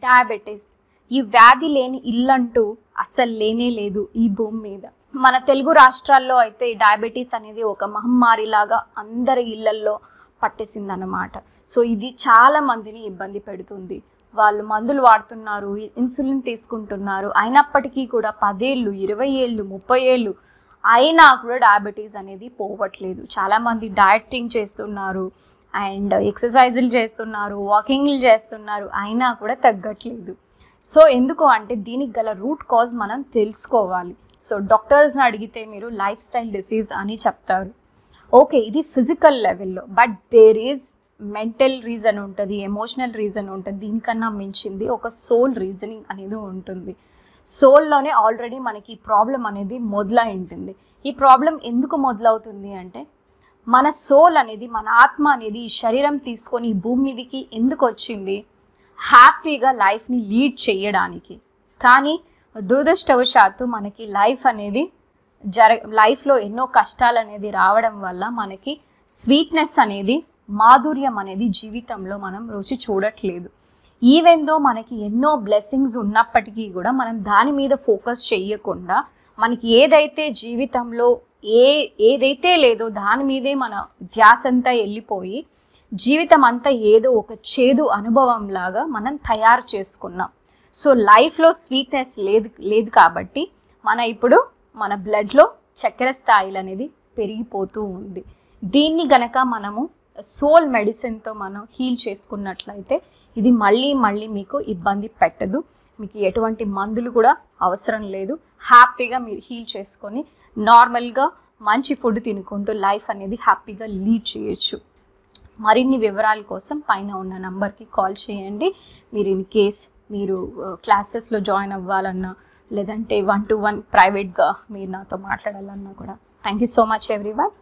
Diabetes. ఈ వ్యాధి లేని ఇల్లంటూ అస్సలు లేనే లేదు ఈ భూమి మీద. మన తెలుగు రాష్ట్రాల్లో అయితే డయాబెటీస్ అనేది ఒక మహమ్మారిలాగా అందరి ఇళ్లల్లో పట్టేసిందన్నమాట. సో ఇది చాలా మందిని ఇబ్బంది పెడుతుంది. వాళ్ళు మందులు వాడుతున్నారు, ఇన్సులిన్ తీసుకుంటున్నారు, అయినప్పటికీ కూడా 10 ఏళ్ళు 20 ఏళ్ళు 30 ఏళ్ళు అయినా కూడా డయాబెటీస్ అనేది పోవట్లేదు. చాలామంది డయటింగ్ చేస్తున్నారు అండ్ ఎక్సర్సైజులు చేస్తున్నారు, వాకింగ్లు చేస్తున్నారు, అయినా కూడా తగ్గట్లేదు. సో ఎందుకు అంటే దీనికి గల రూట్ కాజ్ మనం తెలుసుకోవాలి. సో డాక్టర్స్ని అడిగితే మీరు లైఫ్ స్టైల్ డిసీజ్ అని చెప్తారు. ఓకే, ఇది ఫిజికల్ లెవెల్లో, but there is mental reason ఉంటుంది, ఎమోషనల్ రీజన్ ఉంటుంది, దీనికన్నా మించింది ఒక సోల్ రీజనింగ్ అనేది ఉంటుంది. సోల్లోనే ఆల్రెడీ మనకి ప్రాబ్లం అనేది మొదలై ఉంటుంది. ఈ ప్రాబ్లం ఎందుకు మొదలవుతుంది అంటే మన సోల్ అనేది, మన ఆత్మ అనేది ఈ శరీరం తీసుకొని ఈ భూమి మీదకి ఎందుకు వచ్చింది? హ్యాపీగా లైఫ్ని లీడ్ చేయడానికి. కానీ దురదృష్టవశాత్తు మనకి లైఫ్ అనేది లైఫ్లో ఎన్నో కష్టాలు అనేది రావడం వల్ల మనకి స్వీట్నెస్ అనేది, మాధుర్యం అనేది జీవితంలో మనం రుచి చూడట్లేదు. ఈవెన్ దో మనకి ఎన్నో బ్లెస్సింగ్స్ ఉన్నప్పటికీ కూడా మనం దాని మీద ఫోకస్ చేయకుండా మనకి ఏదైతే జీవితంలో ఏదైతే లేదో దాని మీదే మన ధ్యాస అంతా వెళ్ళిపోయి జీవితం అంతా ఏదో ఒక చేదు అనుభవం లాగా మనం తయారు చేసుకున్నాం. సో లైఫ్లో స్వీట్నెస్ లేదు కాబట్టి ఇప్పుడు మన బ్లడ్లో చక్కెర స్థాయిలు అనేది పెరిగిపోతూ ఉంది. దీన్ని గనక మనము సోల్ మెడిసిన్తో మనం హీల్ చేసుకున్నట్లయితే ఇది మళ్ళీ మీకు ఇబ్బంది పెట్టదు. మీకు ఎటువంటి మందులు కూడా అవసరం లేదు. హ్యాపీగా మీరు హీల్ చేసుకొని నార్మల్గా మంచి ఫుడ్ తినుకుంటూ లైఫ్ అనేది హ్యాపీగా లీడ్ చేయొచ్చు. మరిన్ని వివరాల కోసం పైన ఉన్న నంబర్కి కాల్ చేయండి. మీరు ఇన్ కేస్ మీరు క్లాసెస్లో జాయిన్ అవ్వాలన్నా లేదంటే 1-to-1 ప్రైవేట్గా మీరు నాతో మాట్లాడాలన్నా కూడా. Thank you so much everyone.